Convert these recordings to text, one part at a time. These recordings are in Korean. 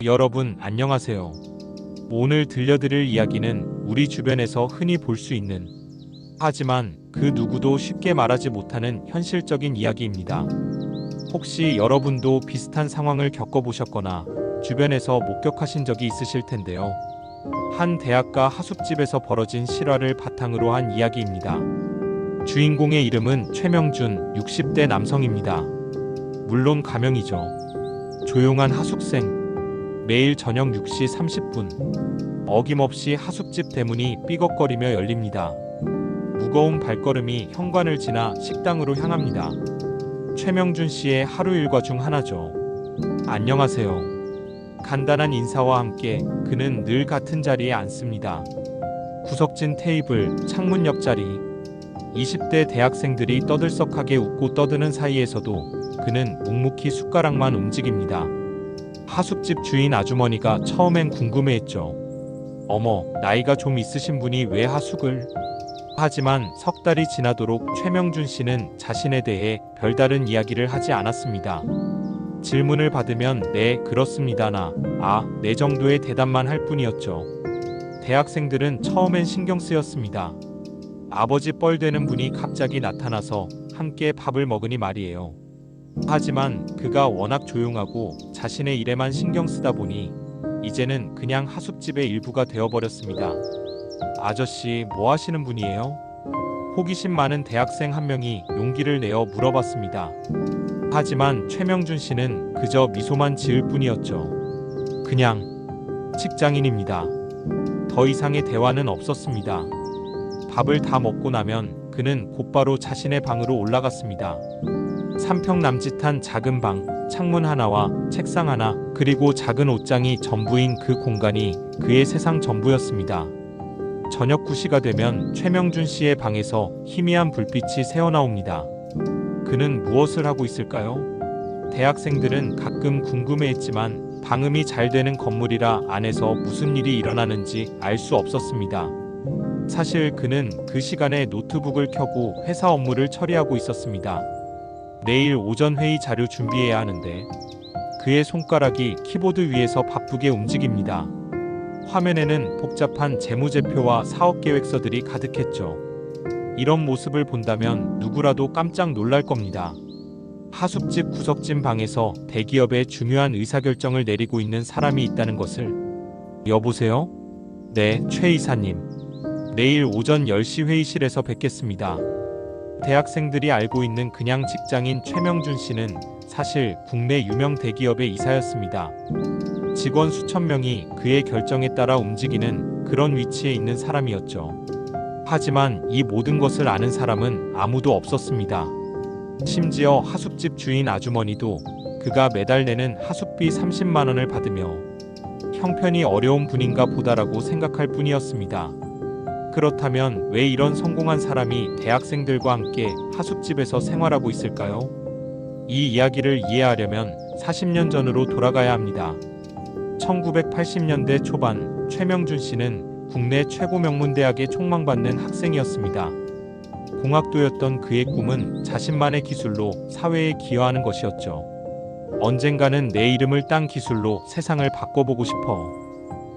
여러분 안녕하세요. 오늘 들려드릴 이야기는 우리 주변에서 흔히 볼 수 있는, 하지만 그 누구도 쉽게 말하지 못하는 현실적인 이야기입니다. 혹시 여러분도 비슷한 상황을 겪어보셨거나 주변에서 목격하신 적이 있으실 텐데요. 한 대학가 하숙집에서 벌어진 실화를 바탕으로 한 이야기입니다. 주인공의 이름은 최명준, 60대 남성입니다. 물론 가명이죠. 조용한 하숙생. 매일 저녁 6시 30분. 어김없이 하숙집 대문이 삐걱거리며 열립니다. 무거운 발걸음이 현관을 지나 식당으로 향합니다. 최명준 씨의 하루 일과 중 하나죠. 안녕하세요. 간단한 인사와 함께 그는 늘 같은 자리에 앉습니다. 구석진 테이블, 창문 옆자리. 20대 대학생들이 떠들썩하게 웃고 떠드는 사이에서도 그는 묵묵히 숟가락만 움직입니다. 하숙집 주인 아주머니가 처음엔 궁금해했죠. 어머, 나이가 좀 있으신 분이 왜 하숙을? 하지만 석 달이 지나도록 최명준 씨는 자신에 대해 별다른 이야기를 하지 않았습니다. 질문을 받으면 네, 그렇습니다나 네 정도의 대답만 할 뿐이었죠. 대학생들은 처음엔 신경 쓰였습니다. 아버지 뻘되는 분이 갑자기 나타나서 함께 밥을 먹으니 말이에요. 하지만 그가 워낙 조용하고 자신의 일에만 신경 쓰다 보니 이제는 그냥 하숙집의 일부가 되어버렸습니다. 아저씨, 뭐 하시는 분이에요? 호기심 많은 대학생 한 명이 용기를 내어 물어봤습니다. 하지만 최명준 씨는 그저 미소만 지을 뿐이었죠. 그냥 직장인입니다. 더 이상의 대화는 없었습니다. 밥을 다 먹고 나면 그는 곧바로 자신의 방으로 올라갔습니다. 3평 남짓한 작은 방, 창문 하나와 책상 하나, 그리고 작은 옷장이 전부인 그 공간이 그의 세상 전부였습니다. 저녁 9시가 되면 최명준 씨의 방에서 희미한 불빛이 새어나옵니다. 그는 무엇을 하고 있을까요? 대학생들은 가끔 궁금해했지만 방음이 잘 되는 건물이라 안에서 무슨 일이 일어나는지 알 수 없었습니다. 사실 그는 그 시간에 노트북을 켜고 회사 업무를 처리하고 있었습니다. 내일 오전 회의 자료 준비해야 하는데 그의 손가락이 키보드 위에서 바쁘게 움직입니다. 화면에는 복잡한 재무제표와 사업계획서들이 가득했죠. 이런 모습을 본다면 누구라도 깜짝 놀랄 겁니다. 하숙집 구석진 방에서 대기업의 중요한 의사결정을 내리고 있는 사람이 있다는 것을. 여보세요? 네, 최 이사님. 내일 오전 10시 회의실에서 뵙겠습니다. 대학생들이 알고 있는 그냥 직장인 최명준 씨는 사실 국내 유명 대기업의 이사였습니다. 직원 수천 명이 그의 결정에 따라 움직이는 그런 위치에 있는 사람이었죠. 하지만 이 모든 것을 아는 사람은 아무도 없었습니다. 심지어 하숙집 주인 아주머니도 그가 매달 내는 하숙비 30만 원을 받으며 형편이 어려운 분인가 보다라고 생각할 뿐이었습니다. 그렇다면 왜 이런 성공한 사람이 대학생들과 함께 하숙집에서 생활하고 있을까요? 이 이야기를 이해하려면 40년 전으로 돌아가야 합니다. 1980년대 초반 최명준 씨는 국내 최고 명문대학에 촉망받는 학생이었습니다. 공학도였던 그의 꿈은 자신만의 기술로 사회에 기여하는 것이었죠. 언젠가는 내 이름을 딴 기술로 세상을 바꿔보고 싶어.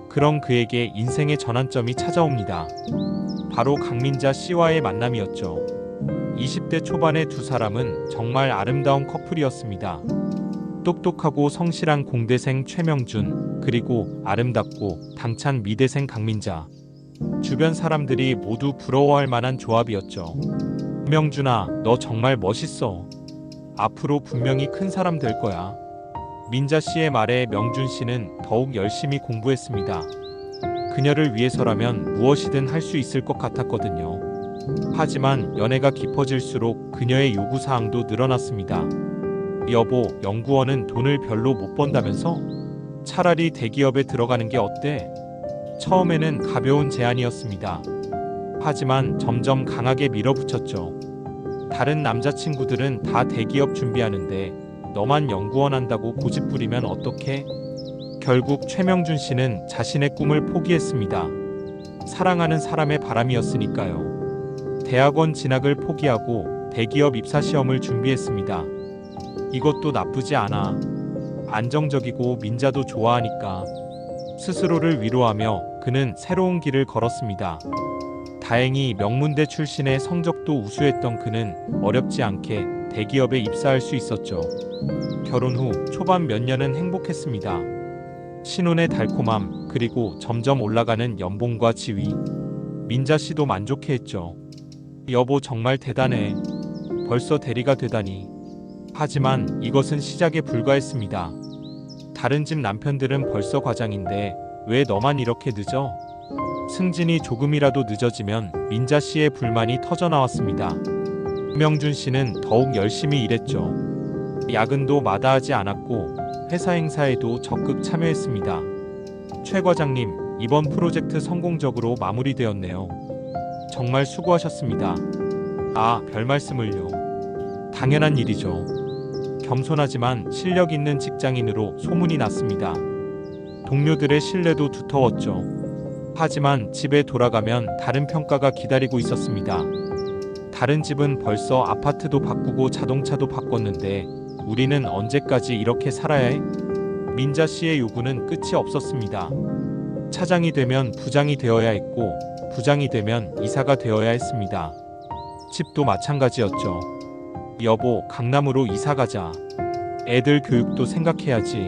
그런 그에게 인생의 전환점이 찾아옵니다. 바로 강민자 씨와의 만남이었죠. 20대 초반의 두 사람은 정말 아름다운 커플이었습니다. 똑똑하고 성실한 공대생 최명준, 그리고 아름답고 당찬 미대생 강민자. 주변 사람들이 모두 부러워할 만한 조합이었죠. 명준아, 너 정말 멋있어. 앞으로 분명히 큰 사람 될 거야. 민자 씨의 말에 명준 씨는 더욱 열심히 공부했습니다. 그녀를 위해서라면 무엇이든 할 수 있을 것 같았거든요. 하지만 연애가 깊어질수록 그녀의 요구사항도 늘어났습니다. 여보, 연구원은 돈을 별로 못 번다면서? 차라리 대기업에 들어가는 게 어때? 처음에는 가벼운 제안이었습니다. 하지만 점점 강하게 밀어붙였죠. 다른 남자친구들은 다 대기업 준비하는데 너만 연구원 한다고 고집 부리면 어떡해? 결국 최명준 씨는 자신의 꿈을 포기했습니다. 사랑하는 사람의 바람이었으니까요. 대학원 진학을 포기하고 대기업 입사 시험을 준비했습니다. 이것도 나쁘지 않아. 안정적이고 민자도 좋아하니까. 스스로를 위로하며 그는 새로운 길을 걸었습니다. 다행히 명문대 출신의 성적도 우수했던 그는 어렵지 않게 대기업에 입사할 수 있었죠. 결혼 후 초반 몇 년은 행복했습니다. 신혼의 달콤함, 그리고 점점 올라가는 연봉과 지위. 민자 씨도 만족해했죠. 여보 정말 대단해. 벌써 대리가 되다니. 하지만 이것은 시작에 불과했습니다. 다른 집 남편들은 벌써 과장인데 왜 너만 이렇게 늦어? 승진이 조금이라도 늦어지면 민자 씨의 불만이 터져 나왔습니다. 명준 씨는 더욱 열심히 일했죠. 야근도 마다하지 않았고 회사 행사에도 적극 참여했습니다. 최 과장님, 이번 프로젝트 성공적으로 마무리되었네요. 정말 수고하셨습니다. 아, 별 말씀을요. 당연한 일이죠. 겸손하지만 실력 있는 직장인으로 소문이 났습니다. 동료들의 신뢰도 두터웠죠. 하지만 집에 돌아가면 다른 평가가 기다리고 있었습니다. 다른 집은 벌써 아파트도 바꾸고 자동차도 바꿨는데 우리는 언제까지 이렇게 살아야 해? 민자 씨의 요구는 끝이 없었습니다. 차장이 되면 부장이 되어야 했고 부장이 되면 이사가 되어야 했습니다. 집도 마찬가지였죠. 여보, 강남으로 이사 가자. 애들 교육도 생각해야지.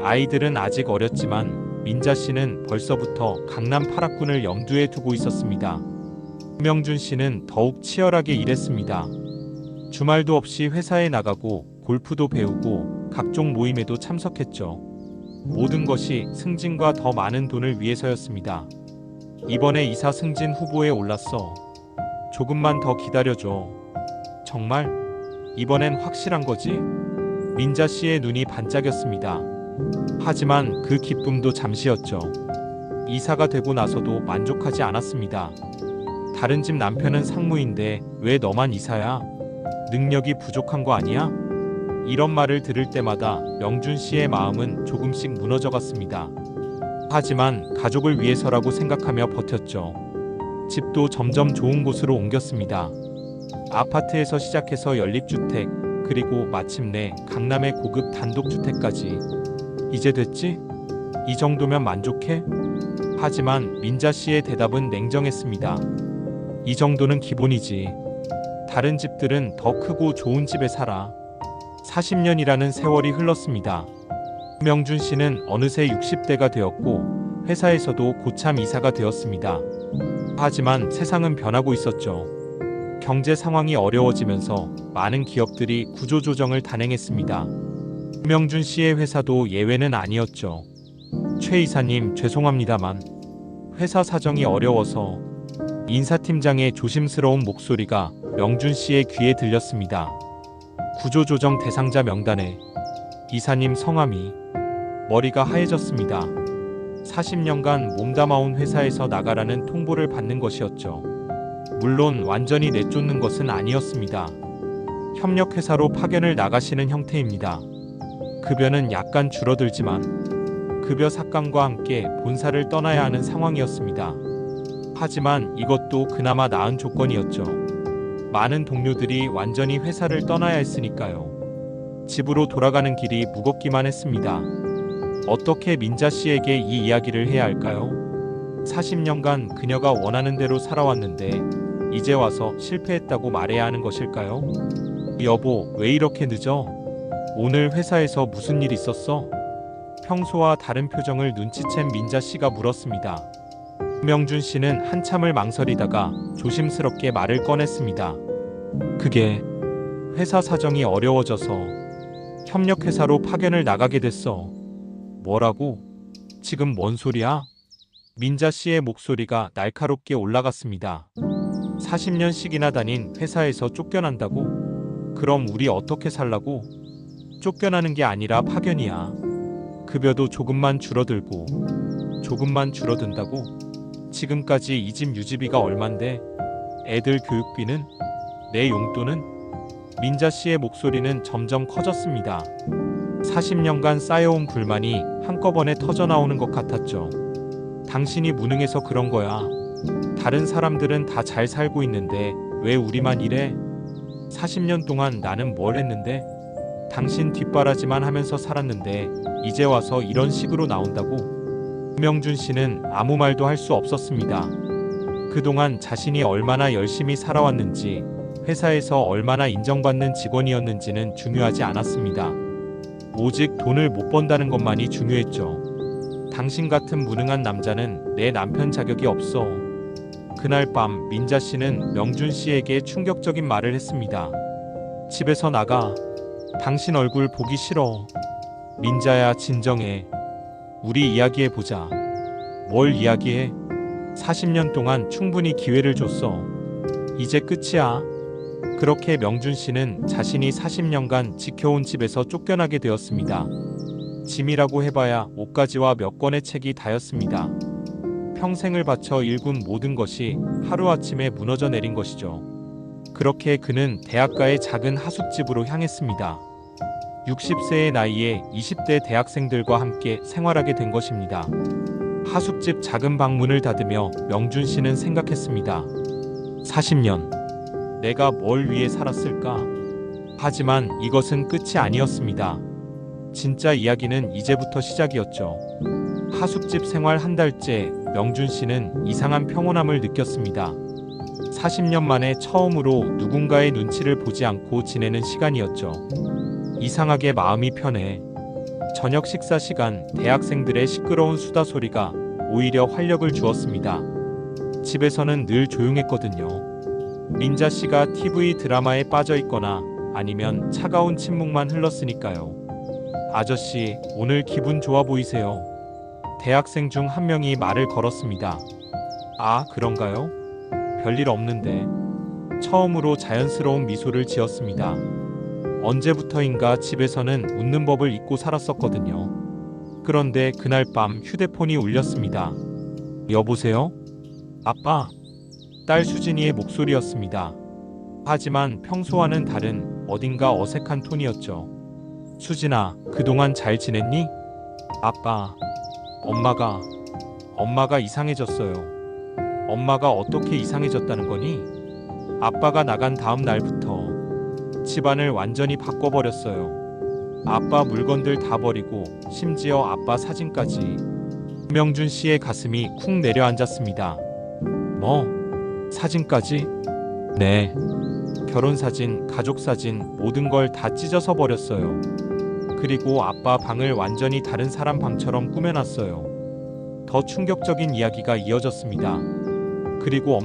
아이들은 아직 어렸지만 민자 씨는 벌써부터 강남 8학군을 염두에 두고 있었습니다. 명준 씨는 더욱 치열하게 일했습니다. 주말도 없이 회사에 나가고 골프도 배우고 각종 모임에도 참석했죠. 모든 것이 승진과 더 많은 돈을 위해서였습니다. 이번에 이사 승진 후보에 올랐어. 조금만 더 기다려줘. 정말? 이번엔 확실한 거지? 민자 씨의 눈이 반짝였습니다. 하지만 그 기쁨도 잠시였죠. 이사가 되고 나서도 만족하지 않았습니다. 다른 집 남편은 상무인데 왜 너만 이사야? 능력이 부족한 거 아니야? 이런 말을 들을 때마다 명준 씨의 마음은 조금씩 무너져갔습니다. 하지만 가족을 위해서라고 생각하며 버텼죠. 집도 점점 좋은 곳으로 옮겼습니다. 아파트에서 시작해서 연립주택, 그리고 마침내 강남의 고급 단독주택까지. 이제 됐지? 이 정도면 만족해? 하지만 민자 씨의 대답은 냉정했습니다. 이 정도는 기본이지. 다른 집들은 더 크고 좋은 집에 살아. 40년이라는 세월이 흘렀습니다. 명준 씨는 어느새 60대가 되었고 회사에서도 고참 이사가 되었습니다. 하지만 세상은 변하고 있었죠. 경제 상황이 어려워지면서 많은 기업들이 구조조정을 단행했습니다. 명준 씨의 회사도 예외는 아니었죠. 최 이사님, 죄송합니다만 회사 사정이 어려워서. 인사팀장의 조심스러운 목소리가 명준 씨의 귀에 들렸습니다. 구조조정 대상자 명단에 이사님 성함이. 머리가 하얘졌습니다. 40년간 몸담아온 회사에서 나가라는 통보를 받는 것이었죠. 물론 완전히 내쫓는 것은 아니었습니다. 협력회사로 파견을 나가시는 형태입니다. 급여는 약간 줄어들지만 급여 삭감과 함께 본사를 떠나야 하는 상황이었습니다. 하지만 이것도 그나마 나은 조건이었죠. 많은 동료들이 완전히 회사를 떠나야 했으니까요. 집으로 돌아가는 길이 무겁기만 했습니다. 어떻게 민자 씨에게 이 이야기를 해야 할까요? 40년간 그녀가 원하는 대로 살아왔는데 이제 와서 실패했다고 말해야 하는 것일까요? 여보, 왜 이렇게 늦어? 오늘 회사에서 무슨 일 있었어? 평소와 다른 표정을 눈치챈 민자 씨가 물었습니다. 명준 씨는 한참을 망설이다가 조심스럽게 말을 꺼냈습니다. 그게 회사 사정이 어려워져서 협력회사로 파견을 나가게 됐어. 뭐라고? 지금 뭔 소리야? 민자 씨의 목소리가 날카롭게 올라갔습니다. 40년씩이나 다닌 회사에서 쫓겨난다고? 그럼 우리 어떻게 살라고? 쫓겨나는 게 아니라 파견이야. 급여도 조금만 줄어들고. 조금만 줄어든다고? 지금까지 이 집 유지비가 얼만데? 애들 교육비는? 내 용돈은? 민자 씨의 목소리는 점점 커졌습니다. 40년간 쌓여온 불만이 한꺼번에 터져나오는 것 같았죠. 당신이 무능해서 그런 거야. 다른 사람들은 다 잘 살고 있는데 왜 우리만 이래? 40년 동안 나는 뭘 했는데? 당신 뒷바라지만 하면서 살았는데 이제 와서 이런 식으로 나온다고? 명준 씨는 아무 말도 할 수 없었습니다. 그동안 자신이 얼마나 열심히 살아왔는지, 회사에서 얼마나 인정받는 직원이었는지는 중요하지 않았습니다. 오직 돈을 못 번다는 것만이 중요했죠. 당신 같은 무능한 남자는 내 남편 자격이 없어. 그날 밤 민자 씨는 명준 씨에게 충격적인 말을 했습니다. 집에서 나가. 당신 얼굴 보기 싫어. 민자야, 진정해. 우리 이야기해보자. 뭘 이야기해? 40년 동안 충분히 기회를 줬어. 이제 끝이야. 그렇게 명준 씨는 자신이 40년간 지켜온 집에서 쫓겨나게 되었습니다. 짐이라고 해봐야 옷가지와 몇 권의 책이 다였습니다. 평생을 바쳐 일군 모든 것이 하루아침에 무너져 내린 것이죠. 그렇게 그는 대학가의 작은 하숙집으로 향했습니다. 60세의 나이에 20대 대학생들과 함께 생활하게 된 것입니다. 하숙집 작은 방문을 닫으며 명준 씨는 생각했습니다. 40년. 내가 뭘 위해 살았을까? 하지만 이것은 끝이 아니었습니다. 진짜 이야기는 이제부터 시작이었죠. 하숙집 생활 한 달째 명준 씨는 이상한 평온함을 느꼈습니다. 40년 만에 처음으로 누군가의 눈치를 보지 않고 지내는 시간이었죠. 이상하게 마음이 편해. 저녁 식사 시간 대학생들의 시끄러운 수다 소리가 오히려 활력을 주었습니다. 집에서는 늘 조용했거든요. 민자 씨가 TV 드라마에 빠져 있거나 아니면 차가운 침묵만 흘렀으니까요. 아저씨, 오늘 기분 좋아 보이세요? 대학생 중 한 명이 말을 걸었습니다. 아, 그런가요? 별일 없는데. 처음으로 자연스러운 미소를 지었습니다. 언제부터인가 집에서는 웃는 법을 잊고 살았었거든요. 그런데 그날 밤 휴대폰이 울렸습니다. 여보세요? 아빠? 딸 수진이의 목소리였습니다. 하지만 평소와는 다른 어딘가 어색한 톤이었죠. 수진아, 그동안 잘 지냈니? 아빠, 엄마가 이상해졌어요. 엄마가 어떻게 이상해졌다는 거니? 아빠가 나간 다음 날부터 집안을 완전히 바꿔버렸어요. 아빠 물건들 다 버리고 심지어 아빠 사진까지. 명준 씨의 가슴이 쿵 내려앉았습니다. 뭐? 사진까지? 네. 결혼사진, 가족사진 모든 걸 다 찢어서 버렸어요. 그리고 아빠 방을 완전히 다른 사람 방처럼 꾸며놨어요. 더 충격적인 이야기가 이어졌습니다. 그리고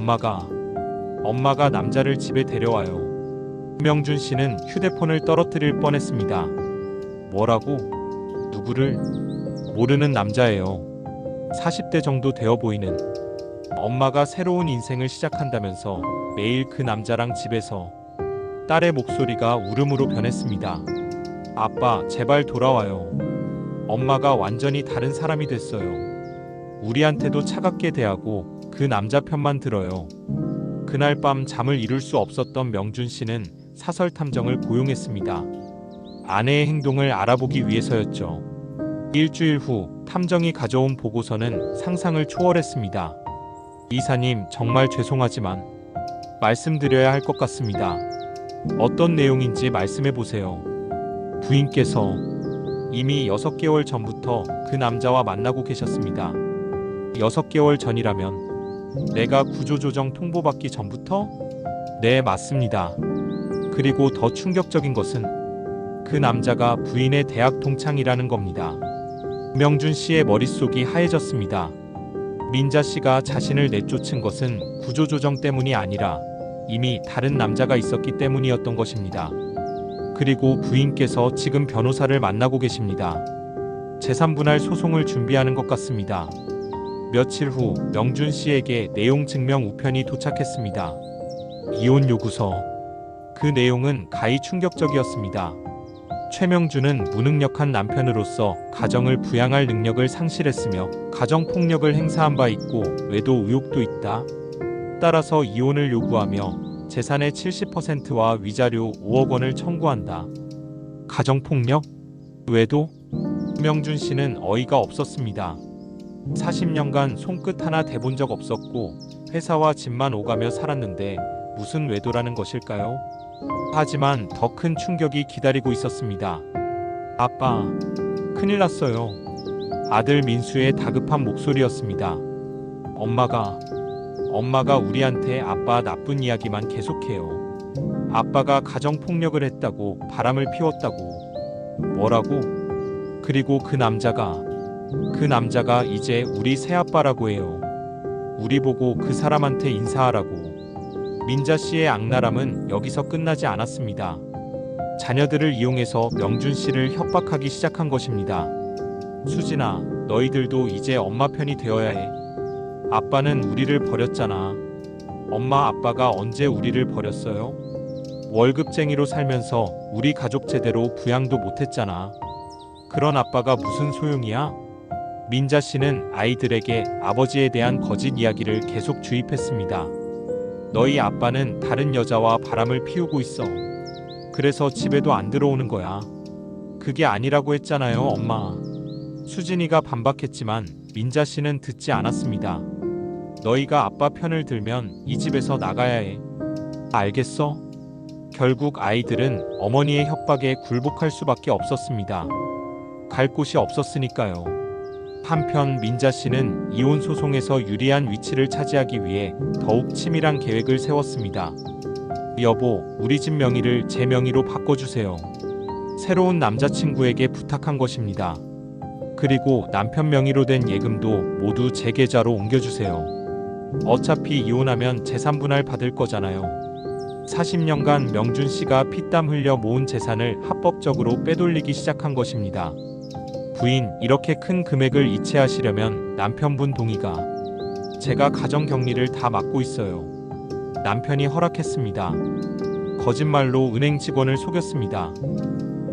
엄마가 남자를 집에 데려와요. 명준 씨는 휴대폰을 떨어뜨릴 뻔했습니다. 뭐라고? 누구를? 모르는 남자예요. 40대 정도 되어 보이는. 엄마가 새로운 인생을 시작한다면서 매일 그 남자랑 집에서. 딸의 목소리가 울음으로 변했습니다. 아빠, 제발 돌아와요. 엄마가 완전히 다른 사람이 됐어요. 우리한테도 차갑게 대하고 그 남자 편만 들어요. 그날 밤 잠을 이룰 수 없었던 명준 씨는 사설 탐정을 고용했습니다. 아내의 행동을 알아보기 위해서였죠. 일주일 후 탐정이 가져온 보고서는 상상을 초월했습니다. 이사님, 정말 죄송하지만 말씀드려야 할 것 같습니다. 어떤 내용인지 말씀해 보세요. 부인께서 이미 6개월 전부터 그 남자와 만나고 계셨습니다. 6개월 전이라면 내가 구조조정 통보받기 전부터? 네, 맞습니다. 그리고 더 충격적인 것은 그 남자가 부인의 대학 동창이라는 겁니다. 명준 씨의 머릿속이 하얘졌습니다. 민자 씨가 자신을 내쫓은 것은 구조조정 때문이 아니라 이미 다른 남자가 있었기 때문이었던 것입니다. 그리고 부인께서 지금 변호사를 만나고 계십니다. 재산분할 소송을 준비하는 것 같습니다. 며칠 후 명준 씨에게 내용 증명 우편이 도착했습니다. 이혼 요구서. 그 내용은 가히 충격적이었습니다. 최명준은 무능력한 남편으로서 가정을 부양할 능력을 상실했으며 가정폭력을 행사한 바 있고 외도 의혹도 있다. 따라서 이혼을 요구하며 재산의 70%와 위자료 5억 원을 청구한다. 가정폭력? 외도? 명준 씨는 어이가 없었습니다. 40년간 손끝 하나 대본 적 없었고 회사와 집만 오가며 살았는데 무슨 외도라는 것일까요? 하지만 더 큰 충격이 기다리고 있었습니다. 아빠, 큰일 났어요. 아들 민수의 다급한 목소리였습니다. 엄마가 우리한테 아빠 나쁜 이야기만 계속해요. 아빠가 가정폭력을 했다고, 바람을 피웠다고. 뭐라고? 그리고 그 남자가 이제 우리 새아빠라고 해요. 우리 보고 그 사람한테 인사하라고. 민자 씨의 악랄함은 여기서 끝나지 않았습니다. 자녀들을 이용해서 명준 씨를 협박하기 시작한 것입니다. 수진아, 너희들도 이제 엄마 편이 되어야 해. 아빠는 우리를 버렸잖아. 엄마 아빠가 언제 우리를 버렸어요? 월급쟁이로 살면서 우리 가족 제대로 부양도 못했잖아. 그런 아빠가 무슨 소용이야? 민자 씨는 아이들에게 아버지에 대한 거짓 이야기를 계속 주입했습니다. 너희 아빠는 다른 여자와 바람을 피우고 있어. 그래서 집에도 안 들어오는 거야. 그게 아니라고 했잖아요, 엄마. 수진이가 반박했지만 민자 씨는 듣지 않았습니다. 너희가 아빠 편을 들면 이 집에서 나가야 해. 알겠어? 결국 아이들은 어머니의 협박에 굴복할 수밖에 없었습니다. 갈 곳이 없었으니까요. 한편 민자 씨는 이혼 소송에서 유리한 위치를 차지하기 위해 더욱 치밀한 계획을 세웠습니다. 여보, 우리 집 명의를 제 명의로 바꿔주세요. 새로운 남자친구에게 부탁한 것입니다. 그리고 남편 명의로 된 예금도 모두 제 계좌로 옮겨주세요. 어차피 이혼하면 재산 분할 받을 거잖아요. 40년간 명준 씨가 피땀 흘려 모은 재산을 합법적으로 빼돌리기 시작한 것입니다. 부인, 이렇게 큰 금액을 이체하시려면 남편분 동의가. 제가 가정 격리를 다 맡고 있어요. 남편이 허락했습니다. 거짓말로 은행 직원을 속였습니다.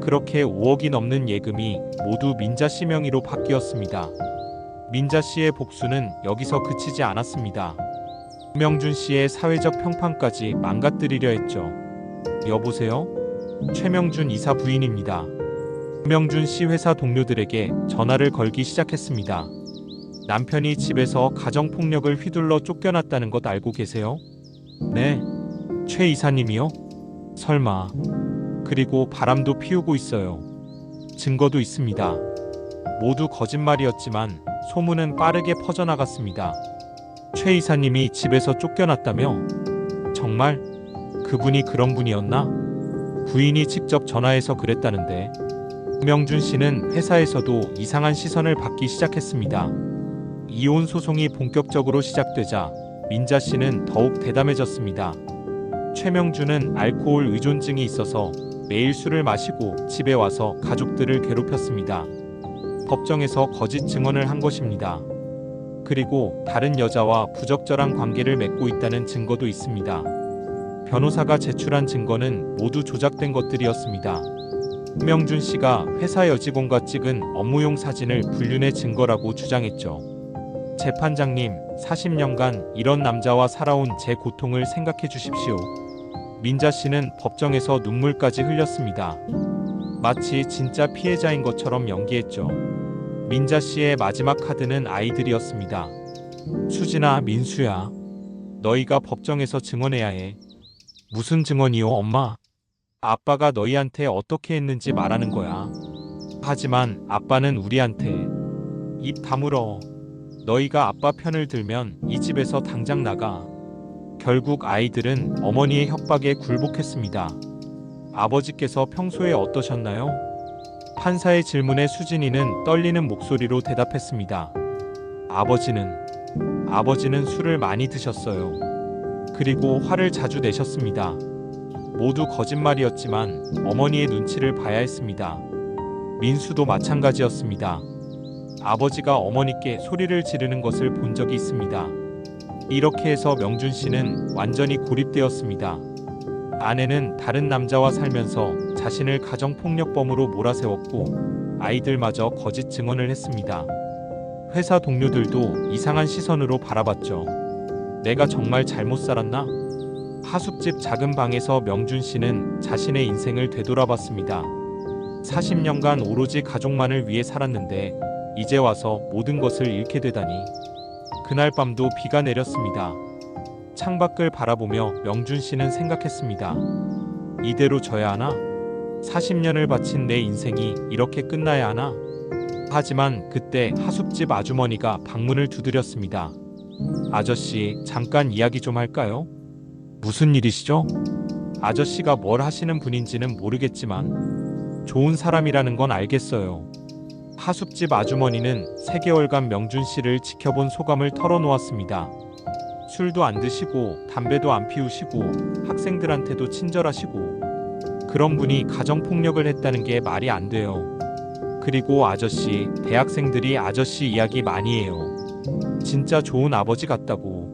그렇게 5억이 넘는 예금이 모두 민자 씨 명의로 바뀌었습니다. 민자 씨의 복수는 여기서 그치지 않았습니다. 명준 씨의 사회적 평판까지 망가뜨리려 했죠. 여보세요? 최명준 이사 부인입니다. 명준 씨 회사 동료들에게 전화를 걸기 시작했습니다. 남편이 집에서 가정폭력을 휘둘러 쫓겨났다는 것 알고 계세요? 네. 최 이사님이요? 설마. 그리고 바람도 피우고 있어요. 증거도 있습니다. 모두 거짓말이었지만 소문은 빠르게 퍼져나갔습니다. 최 이사님이 집에서 쫓겨났다며? 정말? 그분이 그런 분이었나? 부인이 직접 전화해서 그랬다는데. 명준 씨는 회사에서도 이상한 시선을 받기 시작했습니다. 이혼 소송이 본격적으로 시작되자 민자 씨는 더욱 대담해졌습니다. 최명준은 알코올 의존증이 있어서 매일 술을 마시고 집에 와서 가족들을 괴롭혔습니다. 법정에서 거짓 증언을 한 것입니다. 그리고 다른 여자와 부적절한 관계를 맺고 있다는 증거도 있습니다. 변호사가 제출한 증거는 모두 조작된 것들이었습니다. 명준 씨가 회사 여직원과 찍은 업무용 사진을 불륜의 증거라고 주장했죠. 재판장님, 40년간 이런 남자와 살아온 제 고통을 생각해 주십시오. 민자 씨는 법정에서 눈물까지 흘렸습니다. 마치 진짜 피해자인 것처럼 연기했죠. 민자 씨의 마지막 카드는 아이들이었습니다. 수진아, 민수야. 너희가 법정에서 증언해야 해. 무슨 증언이요, 엄마? 아빠가 너희한테 어떻게 했는지 말하는 거야. 하지만 아빠는 우리한테. 입 다물어. 너희가 아빠 편을 들면 이 집에서 당장 나가. 결국 아이들은 어머니의 협박에 굴복했습니다. 아버지께서 평소에 어떠셨나요? 판사의 질문에 수진이는 떨리는 목소리로 대답했습니다. 아버지는 술을 많이 드셨어요. 그리고 화를 자주 내셨습니다. 모두 거짓말이었지만 어머니의 눈치를 봐야 했습니다. 민수도 마찬가지였습니다. 아버지가 어머니께 소리를 지르는 것을 본 적이 있습니다. 이렇게 해서 명준 씨는 완전히 고립되었습니다. 아내는 다른 남자와 살면서 자신을 가정폭력범으로 몰아세웠고 아이들마저 거짓 증언을 했습니다. 회사 동료들도 이상한 시선으로 바라봤죠. 내가 정말 잘못 살았나? 하숙집 작은 방에서 명준 씨는 자신의 인생을 되돌아봤습니다. 40년간 오로지 가족만을 위해 살았는데 이제 와서 모든 것을 잃게 되다니. 그날 밤도 비가 내렸습니다. 창밖을 바라보며 명준 씨는 생각했습니다. 이대로 져야 하나? 40년을 바친 내 인생이 이렇게 끝나야 하나? 하지만 그때 하숙집 아주머니가 방문을 두드렸습니다. 아저씨, 잠깐 이야기 좀 할까요? 무슨 일이시죠? 아저씨가 뭘 하시는 분인지는 모르겠지만 좋은 사람이라는 건 알겠어요. 하숙집 아주머니는 3개월간 명준 씨를 지켜본 소감을 털어놓았습니다. 술도 안 드시고 담배도 안 피우시고 학생들한테도 친절하시고 그런 분이 가정폭력을 했다는 게 말이 안 돼요. 그리고 아저씨, 대학생들이 아저씨 이야기 많이 해요. 진짜 좋은 아버지 같다고.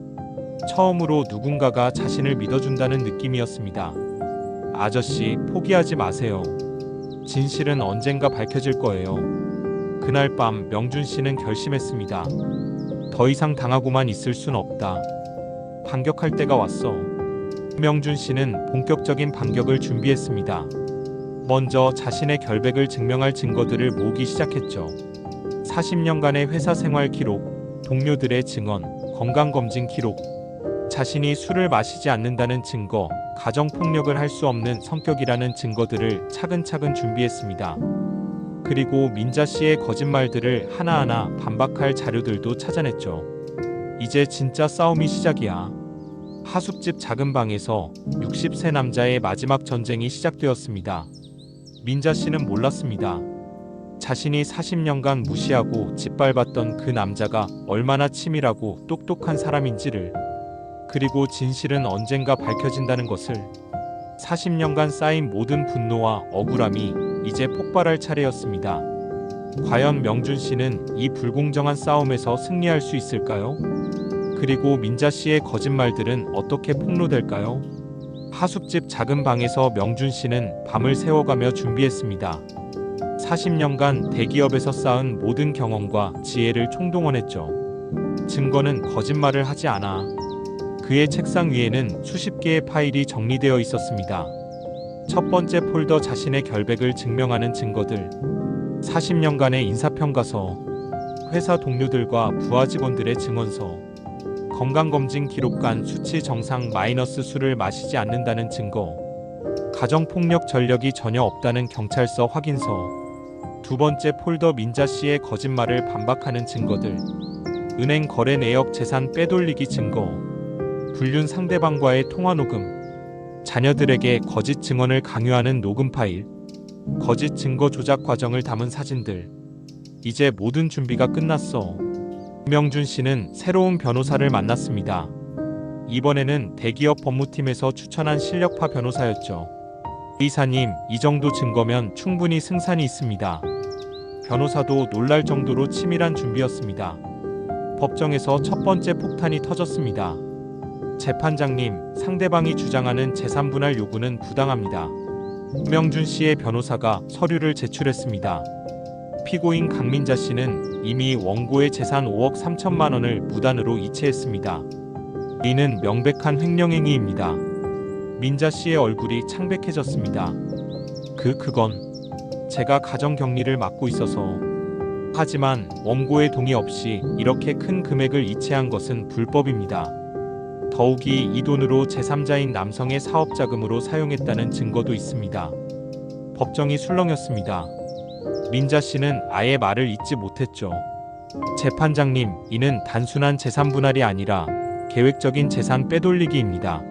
처음으로 누군가가 자신을 믿어준다는 느낌이었습니다. 아저씨, 포기하지 마세요. 진실은 언젠가 밝혀질 거예요. 그날 밤 명준 씨는 결심했습니다. 더 이상 당하고만 있을 순 없다. 반격할 때가 왔어. 명준 씨는 본격적인 반격을 준비했습니다. 먼저 자신의 결백을 증명할 증거들을 모으기 시작했죠. 40년간의 회사 생활 기록, 동료들의 증언, 건강검진 기록, 자신이 술을 마시지 않는다는 증거, 가정폭력을 할 수 없는 성격이라는 증거들을 차근차근 준비했습니다. 그리고 민자 씨의 거짓말들을 하나하나 반박할 자료들도 찾아냈죠. 이제 진짜 싸움이 시작이야. 하숙집 작은 방에서 60세 남자의 마지막 전쟁이 시작되었습니다. 민자 씨는 몰랐습니다. 자신이 40년간 무시하고 짓밟았던 그 남자가 얼마나 치밀하고 똑똑한 사람인지를, 그리고 진실은 언젠가 밝혀진다는 것을. 40년간 쌓인 모든 분노와 억울함이 이제 폭발할 차례였습니다. 과연 명준 씨는 이 불공정한 싸움에서 승리할 수 있을까요? 그리고 민자 씨의 거짓말들은 어떻게 폭로될까요? 하숙집 작은 방에서 명준 씨는 밤을 새워가며 준비했습니다. 40년간 대기업에서 쌓은 모든 경험과 지혜를 총동원했죠. 증거는 거짓말을 하지 않아. 그의 책상 위에는 수십 개의 파일이 정리되어 있었습니다. 첫 번째 폴더, 자신의 결백을 증명하는 증거들. 40년간의 인사평가서, 회사 동료들과 부하 직원들의 증언서, 건강검진 기록관 수치 정상 마이너스, 술을 마시지 않는다는 증거, 가정폭력 전력이 전혀 없다는 경찰서 확인서. 두 번째 폴더, 민자 씨의 거짓말을 반박하는 증거들. 은행 거래 내역, 재산 빼돌리기 증거, 불륜 상대방과의 통화 녹음, 자녀들에게 거짓 증언을 강요하는 녹음 파일, 거짓 증거 조작 과정을 담은 사진들. 이제 모든 준비가 끝났어. 명준 씨는 새로운 변호사를 만났습니다. 이번에는 대기업 법무팀에서 추천한 실력파 변호사였죠. 의사님, 이 정도 증거면 충분히 승산이 있습니다. 변호사도 놀랄 정도로 치밀한 준비였습니다. 법정에서 첫 번째 폭탄이 터졌습니다. 재판장님, 상대방이 주장하는 재산 분할 요구는 부당합니다. 명준 씨의 변호사가 서류를 제출했습니다. 피고인 강민자 씨는 이미 원고의 재산 5억 3천만 원을 무단으로 이체했습니다. 이는 명백한 횡령행위입니다. 민자 씨의 얼굴이 창백해졌습니다. 그건 제가 가정격리를 맡고 있어서. 하지만 원고의 동의 없이 이렇게 큰 금액을 이체한 것은 불법입니다. 더욱이 이 돈으로 제3자인 남성의 사업자금으로 사용했다는 증거도 있습니다. 법정이 술렁였습니다. 민자 씨는 아예 말을 잇지 못했죠. 재판장님, 이는 단순한 재산 분할이 아니라 계획적인 재산 빼돌리기입니다.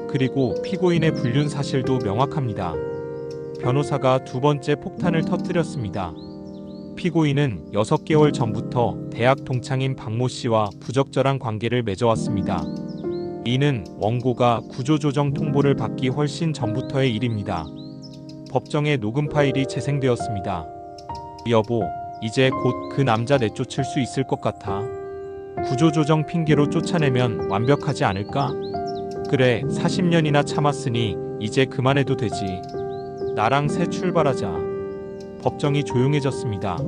그리고 피고인의 불륜 사실도 명확합니다. 변호사가 두 번째 폭탄을 터뜨렸습니다. 피고인은 6개월 전부터 대학 동창인 박모 씨와 부적절한 관계를 맺어왔습니다. 이는 원고가 구조조정 통보를 받기 훨씬 전부터의 일입니다. 법정에 녹음 파일이 재생되었습니다. 여보, 이제 곧 그 남자 내쫓을 수 있을 것 같아. 구조조정 핑계로 쫓아내면 완벽하지 않을까? 그래, 40년이나 참았으니 이제 그만해도 되지. 나랑 새 출발하자. 법정이 조용해졌습니다.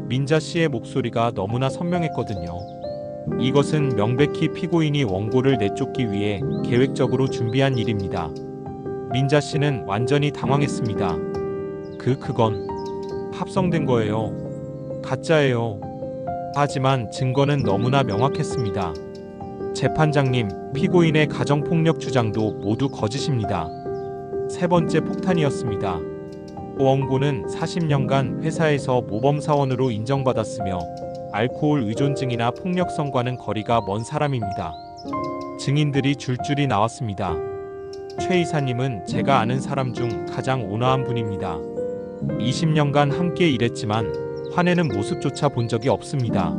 민자 씨의 목소리가 너무나 선명했거든요. 이것은 명백히 피고인이 원고를 내쫓기 위해 계획적으로 준비한 일입니다. 민자 씨는 완전히 당황했습니다. 그건 합성된 거예요. 가짜예요. 하지만 증거는 너무나 명확했습니다. 재판장님, 피고인의 가정폭력 주장도 모두 거짓입니다. 세 번째 폭탄이었습니다. 원고는 40년간 회사에서 모범사원으로 인정받았으며 알코올 의존증이나 폭력성과는 거리가 먼 사람입니다. 증인들이 줄줄이 나왔습니다. 최 이사님은 제가 아는 사람 중 가장 온화한 분입니다. 20년간 함께 일했지만 화내는 모습조차 본 적이 없습니다.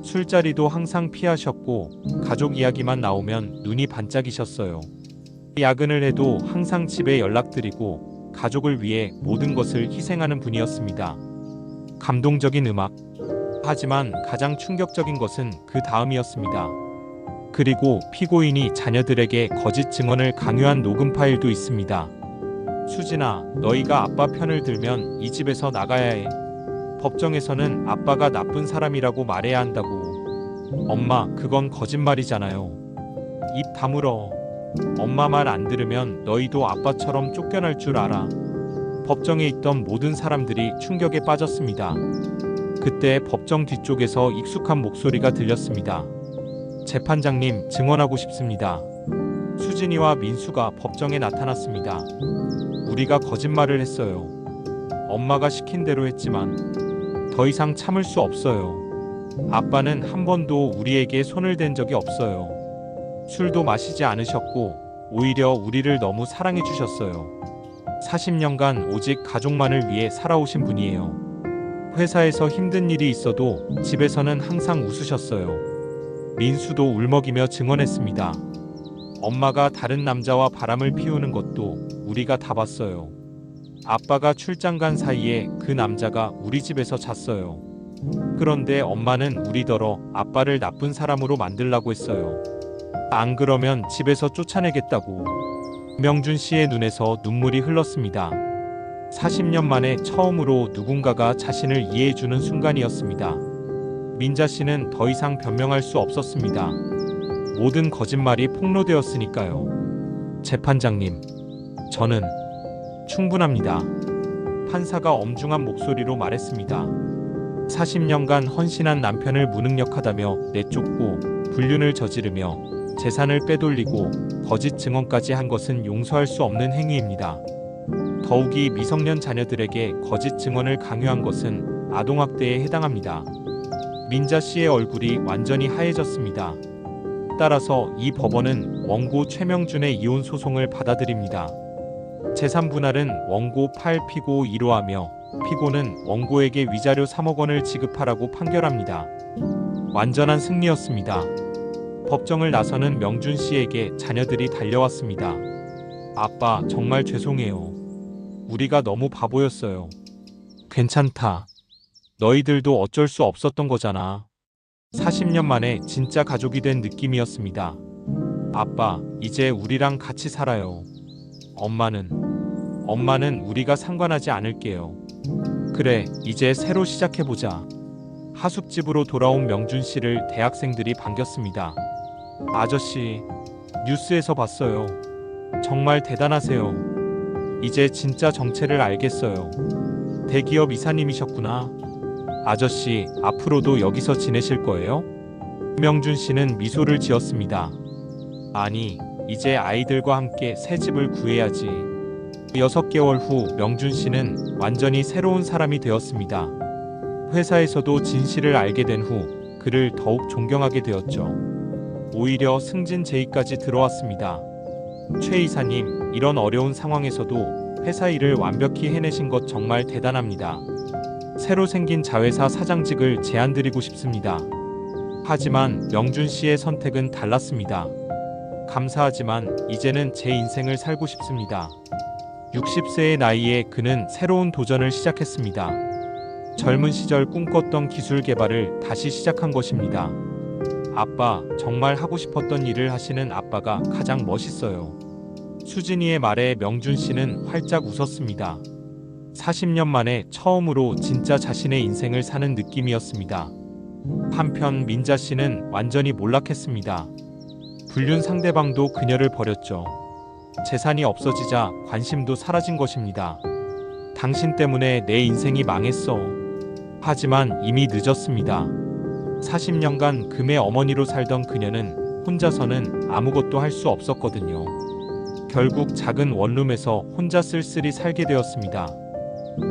술자리도 항상 피하셨고 가족 이야기만 나오면 눈이 반짝이셨어요. 야근을 해도 항상 집에 연락드리고 가족을 위해 모든 것을 희생하는 분이었습니다. 감동적인 음악. 하지만 가장 충격적인 것은 그 다음이었습니다. 그리고 피고인이 자녀들에게 거짓 증언을 강요한 녹음 파일도 있습니다. 수진아, 너희가 아빠 편을 들면 이 집에서 나가야 해. 법정에서는 아빠가 나쁜 사람이라고 말해야 한다고. 엄마, 그건 거짓말이잖아요. 입 다물어. 엄마 말 안 들으면 너희도 아빠처럼 쫓겨날 줄 알아. 법정에 있던 모든 사람들이 충격에 빠졌습니다. 그때 법정 뒤쪽에서 익숙한 목소리가 들렸습니다. 재판장님, 증언하고 싶습니다. 수진이와 민수가 법정에 나타났습니다. 우리가 거짓말을 했어요. 엄마가 시킨 대로 했지만 더 이상 참을 수 없어요. 아빠는 한 번도 우리에게 손을 댄 적이 없어요. 술도 마시지 않으셨고 오히려 우리를 너무 사랑해 주셨어요. 40년간 오직 가족만을 위해 살아오신 분이에요. 회사에서 힘든 일이 있어도 집에서는 항상 웃으셨어요. 민수도 울먹이며 증언했습니다. 엄마가 다른 남자와 바람을 피우는 것도 우리가 다 봤어요. 아빠가 출장 간 사이에 그 남자가 우리 집에서 잤어요. 그런데 엄마는 우리더러 아빠를 나쁜 사람으로 만들라고 했어요. 안 그러면 집에서 쫓아내겠다고. 명준 씨의 눈에서 눈물이 흘렀습니다. 40년 만에 처음으로 누군가가 자신을 이해해주는 순간이었습니다. 민자 씨는 더 이상 변명할 수 없었습니다. 모든 거짓말이 폭로되었으니까요. 재판장님, 저는 충분합니다. 판사가 엄중한 목소리로 말했습니다. 40년간 헌신한 남편을 무능력하다며 내쫓고 불륜을 저지르며 재산을 빼돌리고 거짓 증언까지 한 것은 용서할 수 없는 행위입니다. 더욱이 미성년 자녀들에게 거짓 증언을 강요한 것은 아동학대에 해당합니다. 민자 씨의 얼굴이 완전히 하얘졌습니다. 따라서 이 법원은 원고 최명준의 이혼 소송을 받아들입니다. 재산 분할은 원고 8, 피고 2로 하며 피고는 원고에게 위자료 3억 원을 지급하라고 판결합니다. 완전한 승리였습니다. 법정을 나서는 명준 씨에게 자녀들이 달려왔습니다. 아빠, 정말 죄송해요. 우리가 너무 바보였어요. 괜찮다. 너희들도 어쩔 수 없었던 거잖아. 40년 만에 진짜 가족이 된 느낌이었습니다. 아빠, 이제 우리랑 같이 살아요. 엄마는 우리가 상관하지 않을게요. 그래, 이제 새로 시작해보자. 하숙집으로 돌아온 명준 씨를 대학생들이 반겼습니다. 아저씨, 뉴스에서 봤어요. 정말 대단하세요. 이제 진짜 정체를 알겠어요. 대기업 이사님이셨구나. 아저씨, 앞으로도 여기서 지내실 거예요? 명준 씨는 미소를 지었습니다. 아니, 이제 아이들과 함께 새 집을 구해야지. 6개월 후 명준 씨는 완전히 새로운 사람이 되었습니다. 회사에서도 진실을 알게 된 후 그를 더욱 존경하게 되었죠. 오히려 승진 제의까지 들어왔습니다. 최 이사님, 이런 어려운 상황에서도 회사 일을 완벽히 해내신 것 정말 대단합니다. 새로 생긴 자회사 사장직을 제안드리고 싶습니다. 하지만 명준 씨의 선택은 달랐습니다. 감사하지만 이제는 제 인생을 살고 싶습니다. 60세의 나이에 그는 새로운 도전을 시작했습니다. 젊은 시절 꿈꿨던 기술 개발을 다시 시작한 것입니다. 아빠, 정말 하고 싶었던 일을 하시는 아빠가 가장 멋있어요. 수진이의 말에 명준 씨는 활짝 웃었습니다. 40년 만에 처음으로 진짜 자신의 인생을 사는 느낌이었습니다. 한편 민자 씨는 완전히 몰락했습니다. 불륜 상대방도 그녀를 버렸죠. 재산이 없어지자 관심도 사라진 것입니다. 당신 때문에 내 인생이 망했어. 하지만 이미 늦었습니다. 40년간 금의 어머니로 살던 그녀는 혼자서는 아무것도 할 수 없었거든요. 결국 작은 원룸에서 혼자 쓸쓸히 살게 되었습니다.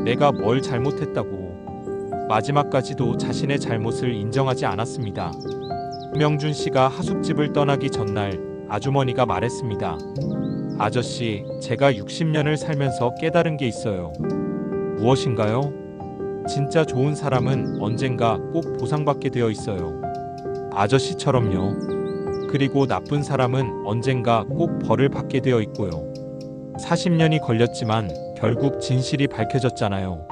내가 뭘 잘못했다고. 마지막까지도 자신의 잘못을 인정하지 않았습니다. 명준 씨가 하숙집을 떠나기 전날 아주머니가 말했습니다. 아저씨, 제가 60년을 살면서 깨달은 게 있어요. 무엇인가요? 진짜 좋은 사람은 언젠가 꼭 보상받게 되어 있어요. 아저씨처럼요. 그리고 나쁜 사람은 언젠가 꼭 벌을 받게 되어 있고요. 40년이 걸렸지만 결국 진실이 밝혀졌잖아요.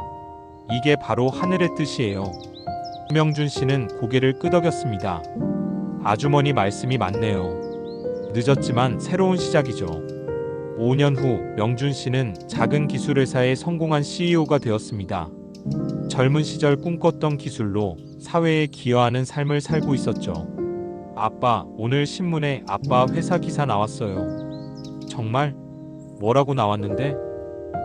이게 바로 하늘의 뜻이에요. 명준 씨는 고개를 끄덕였습니다. 아주머니 말씀이 맞네요. 늦었지만 새로운 시작이죠. 5년 후 명준 씨는 작은 기술회사의 성공한 CEO가 되었습니다. 젊은 시절 꿈꿨던 기술로 사회에 기여하는 삶을 살고 있었죠. 아빠, 오늘 신문에 아빠 회사 기사 나왔어요. 정말? 뭐라고 나왔는데?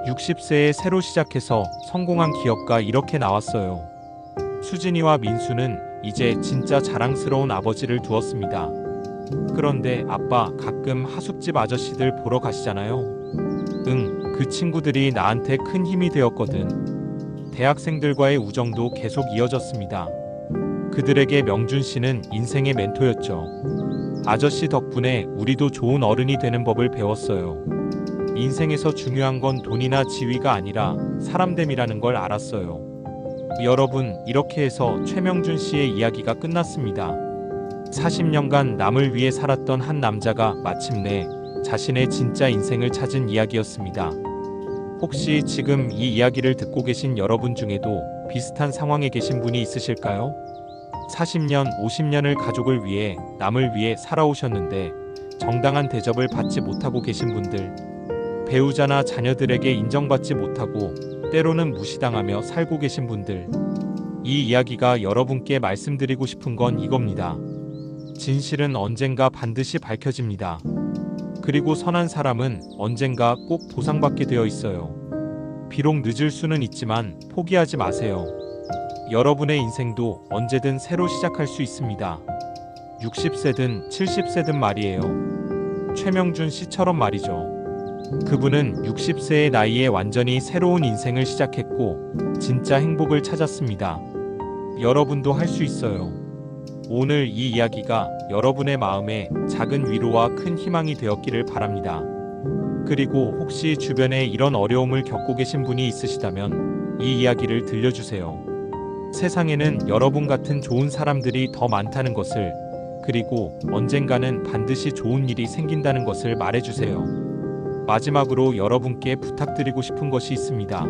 60세에 새로 시작해서 성공한 기업가 이렇게 나왔어요. 수진이와 민수는 이제 진짜 자랑스러운 아버지를 두었습니다. 그런데 아빠, 가끔 하숙집 아저씨들 보러 가시잖아요. 응, 그 친구들이 나한테 큰 힘이 되었거든. 대학생들과의 우정도 계속 이어졌습니다. 그들에게 명준 씨는 인생의 멘토였죠. 아저씨 덕분에 우리도 좋은 어른이 되는 법을 배웠어요. 인생에서 중요한 건 돈이나 지위가 아니라 사람됨이라는 걸 알았어요. 여러분, 이렇게 해서 최명준 씨의 이야기가 끝났습니다. 40년간 남을 위해 살았던 한 남자가 마침내 자신의 진짜 인생을 찾은 이야기였습니다. 혹시 지금 이 이야기를 듣고 계신 여러분 중에도 비슷한 상황에 계신 분이 있으실까요? 40년, 50년을 가족을 위해, 남을 위해 살아오셨는데 정당한 대접을 받지 못하고 계신 분들, 배우자나 자녀들에게 인정받지 못하고 때로는 무시당하며 살고 계신 분들, 이 이야기가 여러분께 말씀드리고 싶은 건 이겁니다. 진실은 언젠가 반드시 밝혀집니다. 그리고 선한 사람은 언젠가 꼭 보상받게 되어 있어요. 비록 늦을 수는 있지만 포기하지 마세요. 여러분의 인생도 언제든 새로 시작할 수 있습니다. 60세든 70세든 말이에요. 최명준 씨처럼 말이죠. 그분은 60세의 나이에 완전히 새로운 인생을 시작했고 진짜 행복을 찾았습니다. 여러분도 할 수 있어요. 오늘 이 이야기가 여러분의 마음에 작은 위로와 큰 희망이 되었기를 바랍니다. 그리고 혹시 주변에 이런 어려움을 겪고 계신 분이 있으시다면 이 이야기를 들려주세요. 세상에는 여러분 같은 좋은 사람들이 더 많다는 것을, 그리고 언젠가는 반드시 좋은 일이 생긴다는 것을 말해주세요. 마지막으로 여러분께 부탁드리고 싶은 것이 있습니다.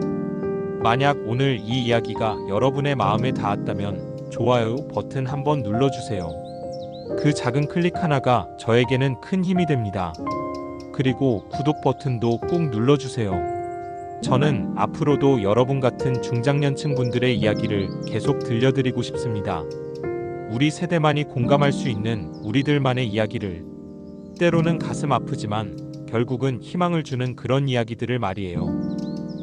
만약 오늘 이 이야기가 여러분의 마음에 닿았다면 좋아요 버튼 한번 눌러주세요. 그 작은 클릭 하나가 저에게는 큰 힘이 됩니다. 그리고 구독 버튼도 꾹 눌러주세요. 저는 앞으로도 여러분 같은 중장년층 분들의 이야기를 계속 들려드리고 싶습니다. 우리 세대만이 공감할 수 있는 우리들만의 이야기를, 때로는 가슴 아프지만 결국은 희망을 주는 그런 이야기들을 말이에요.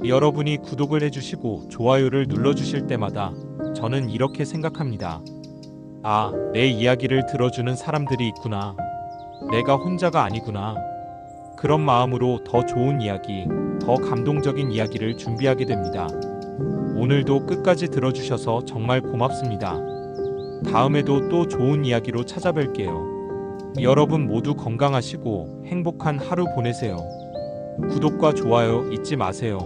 여러분이 구독을 해주시고 좋아요를 눌러주실 때마다 저는 이렇게 생각합니다. 아, 내 이야기를 들어주는 사람들이 있구나. 내가 혼자가 아니구나. 그런 마음으로 더 좋은 이야기, 더 감동적인 이야기를 준비하게 됩니다. 오늘도 끝까지 들어주셔서 정말 고맙습니다. 다음에도 또 좋은 이야기로 찾아뵐게요. 여러분 모두 건강하시고 행복한 하루 보내세요. 구독과 좋아요 잊지 마세요.